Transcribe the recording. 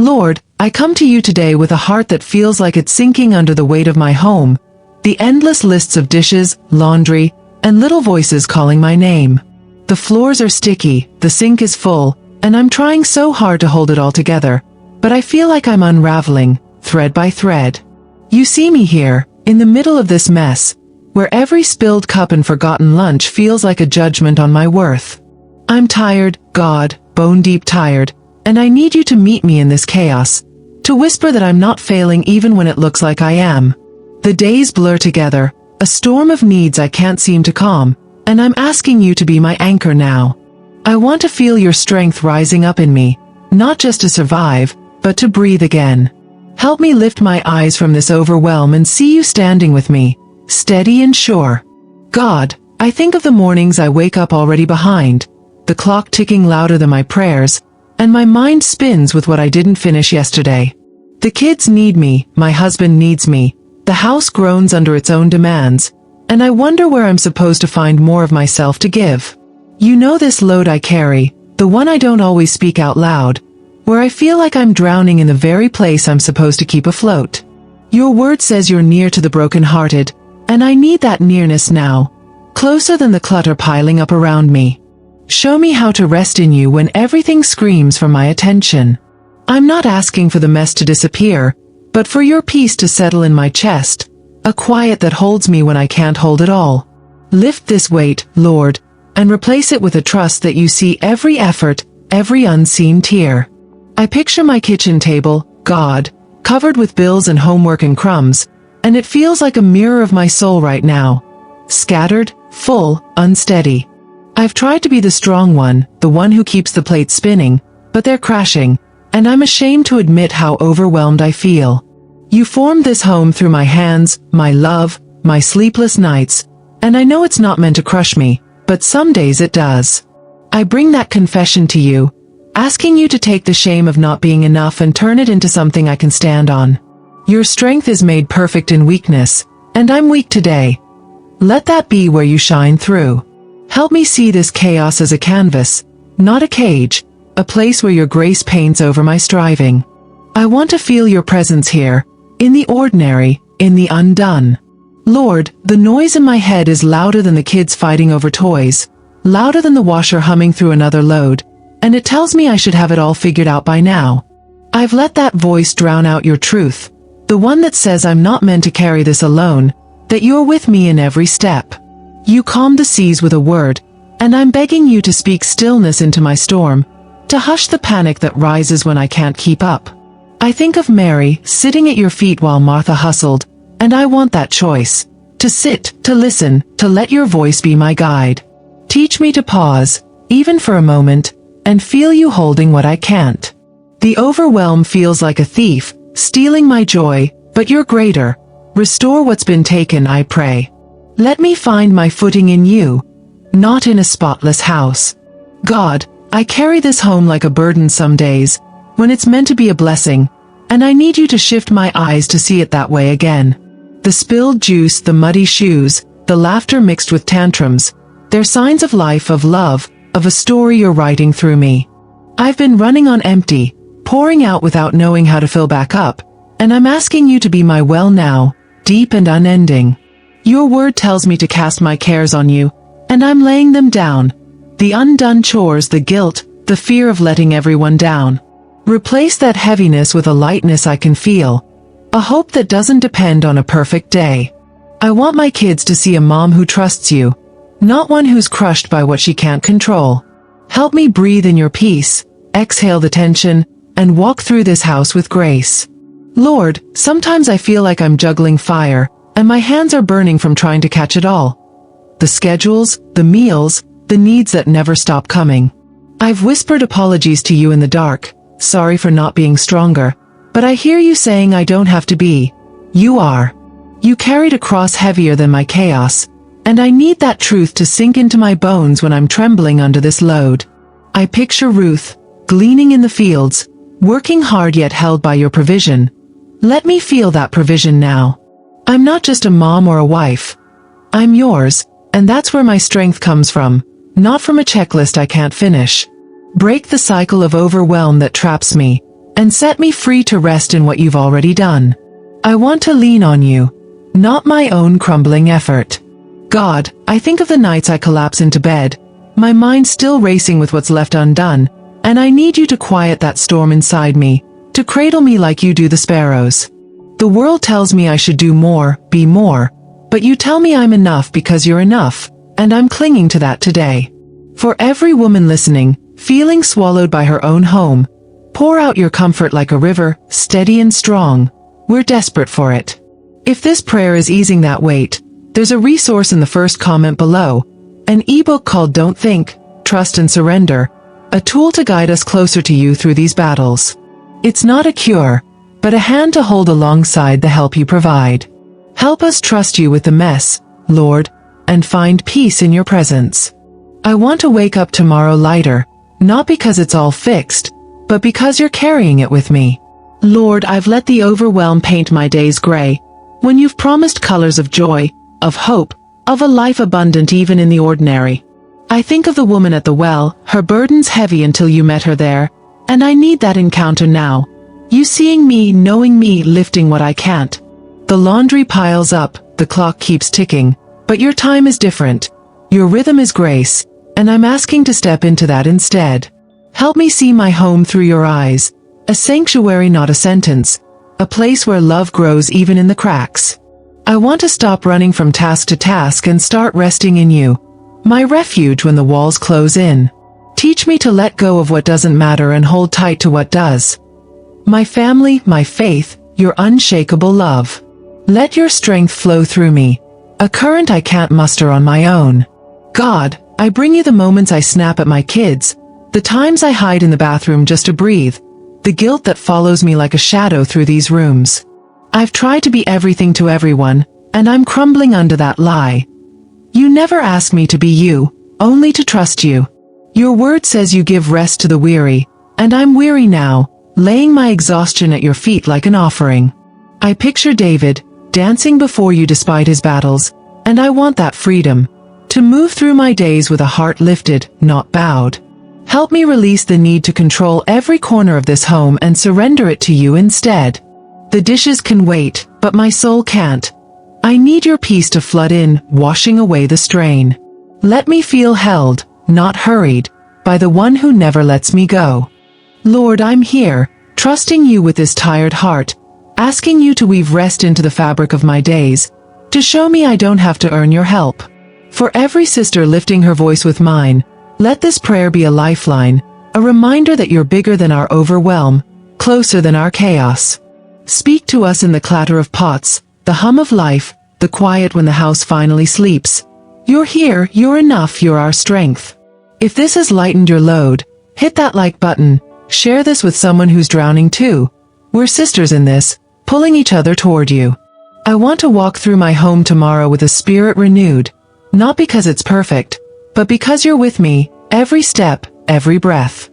Lord, I come to you today with a heart that feels like it's sinking under the weight of my home, the endless lists of dishes, laundry, and little voices calling my name. The floors are sticky, the sink is full, and I'm trying so hard to hold it all together, but I feel like I'm unraveling, thread by thread. You see me here, in the middle of this mess, where every spilled cup and forgotten lunch feels like a judgment on my worth. I'm tired, God, bone-deep tired, and I need you to meet me in this chaos, to whisper that I'm not failing even when it looks like I am. The days blur together, a storm of needs I can't seem to calm, and I'm asking you to be my anchor now. I want to feel your strength rising up in me, not just to survive, but to breathe again. Help me lift my eyes from this overwhelm and see you standing with me, steady and sure. God, I think of the mornings I wake up already behind, the clock ticking louder than my prayers, and my mind spins with what I didn't finish yesterday. The kids need me, my husband needs me, the house groans under its own demands, and I wonder where I'm supposed to find more of myself to give. You know this load I carry, the one I don't always speak out loud, where I feel like I'm drowning in the very place I'm supposed to keep afloat. Your word says you're near to the brokenhearted, and I need that nearness now, closer than the clutter piling up around me. Show me how to rest in you when everything screams for my attention. I'm not asking for the mess to disappear, but for your peace to settle in my chest, a quiet that holds me when I can't hold it all. Lift this weight, Lord, and replace it with a trust that you see every effort, every unseen tear. I picture my kitchen table, God, covered with bills and homework and crumbs, and it feels like a mirror of my soul right now. Scattered, full, unsteady. I've tried to be the strong one, the one who keeps the plates spinning, but they're crashing, and I'm ashamed to admit how overwhelmed I feel. You formed this home through my hands, my love, my sleepless nights, and I know it's not meant to crush me, but some days it does. I bring that confession to you, asking you to take the shame of not being enough and turn it into something I can stand on. Your strength is made perfect in weakness, and I'm weak today. Let that be where you shine through. Help me see this chaos as a canvas, not a cage, a place where your grace paints over my striving. I want to feel your presence here, in the ordinary, in the undone. Lord, the noise in my head is louder than the kids fighting over toys, louder than the washer humming through another load, and it tells me I should have it all figured out by now. I've let that voice drown out your truth, the one that says I'm not meant to carry this alone, that you're with me in every step. You calm the seas with a word, and I'm begging you to speak stillness into my storm, to hush the panic that rises when I can't keep up. I think of Mary, sitting at your feet while Martha hustled, and I want that choice, to sit, to listen, to let your voice be my guide. Teach me to pause, even for a moment, and feel you holding what I can't. The overwhelm feels like a thief, stealing my joy, but you're greater. Restore what's been taken, I pray. Let me find my footing in you, not in a spotless house. God, I carry this home like a burden some days, when it's meant to be a blessing, and I need you to shift my eyes to see it that way again. The spilled juice, the muddy shoes, the laughter mixed with tantrums, they're signs of life, of love, of a story you're writing through me. I've been running on empty, pouring out without knowing how to fill back up, and I'm asking you to be my well now, deep and unending. Your word tells me to cast my cares on you, and I'm laying them down. The undone chores, the guilt, the fear of letting everyone down. Replace that heaviness with a lightness I can feel, a hope that doesn't depend on a perfect day. I want my kids to see a mom who trusts you, not one who's crushed by what she can't control. Help me breathe in your peace, exhale the tension, and walk through this house with grace. Lord, sometimes I feel like I'm juggling fire, and my hands are burning from trying to catch it all. The schedules, the meals, the needs that never stop coming. I've whispered apologies to you in the dark, sorry for not being stronger, but I hear you saying I don't have to be. You are. You carried a cross heavier than my chaos, and I need that truth to sink into my bones when I'm trembling under this load. I picture Ruth, gleaning in the fields, working hard yet held by your provision. Let me feel that provision now. I'm not just a mom or a wife. I'm yours, and that's where my strength comes from, not from a checklist I can't finish. Break the cycle of overwhelm that traps me, and set me free to rest in what you've already done. I want to lean on you, not my own crumbling effort. God, I think of the nights I collapse into bed, my mind still racing with what's left undone, and I need you to quiet that storm inside me, to cradle me like you do the sparrows. The world tells me I should do more, be more, but you tell me I'm enough because you're enough, and I'm clinging to that today. For every woman listening, feeling swallowed by her own home, pour out your comfort like a river, steady and strong. We're desperate for it. If this prayer is easing that weight, there's a resource in the first comment below, an ebook called Don't Think, Trust and Surrender, a tool to guide us closer to you through these battles. It's not a cure, but a hand to hold alongside the help you provide. Help us trust you with the mess, Lord, and find peace in your presence. I want to wake up tomorrow lighter, not because it's all fixed, but because you're carrying it with me. Lord, I've let the overwhelm paint my days gray, when you've promised colors of joy, of hope, of a life abundant even in the ordinary. I think of the woman at the well, her burdens heavy until you met her there, and I need that encounter now. You seeing me, knowing me, lifting what I can't. The laundry piles up, the clock keeps ticking, but your time is different. Your rhythm is grace, and I'm asking to step into that instead. Help me see my home through your eyes, a sanctuary not a sentence, a place where love grows even in the cracks. I want to stop running from task to task and start resting in you, my refuge when the walls close in. Teach me to let go of what doesn't matter and hold tight to what does. My family, my faith, your unshakable love. Let your strength flow through me, a current I can't muster on my own. God, I bring you the moments I snap at my kids, the times I hide in the bathroom just to breathe, the guilt that follows me like a shadow through these rooms. I've tried to be everything to everyone, and I'm crumbling under that lie. You never asked me to be you, only to trust you. Your word says you give rest to the weary, and I'm weary now, laying my exhaustion at your feet like an offering. I picture David, dancing before you despite his battles, and I want that freedom, to move through my days with a heart lifted, not bowed. Help me release the need to control every corner of this home and surrender it to you instead. The dishes can wait, but my soul can't. I need your peace to flood in, washing away the strain. Let me feel held, not hurried, by the one who never lets me go. Lord, I'm here, trusting you with this tired heart, asking you to weave rest into the fabric of my days, to show me I don't have to earn your help. For every sister lifting her voice with mine, let this prayer be a lifeline, a reminder that you're bigger than our overwhelm, closer than our chaos. Speak to us in the clatter of pots, the hum of life, the quiet when the house finally sleeps. You're here, you're enough, you're our strength. If this has lightened your load, hit that like button, share this with someone who's drowning too. We're sisters in this, pulling each other toward you. I want to walk through my home tomorrow with a spirit renewed, not because it's perfect, but because you're with me, every step, every breath.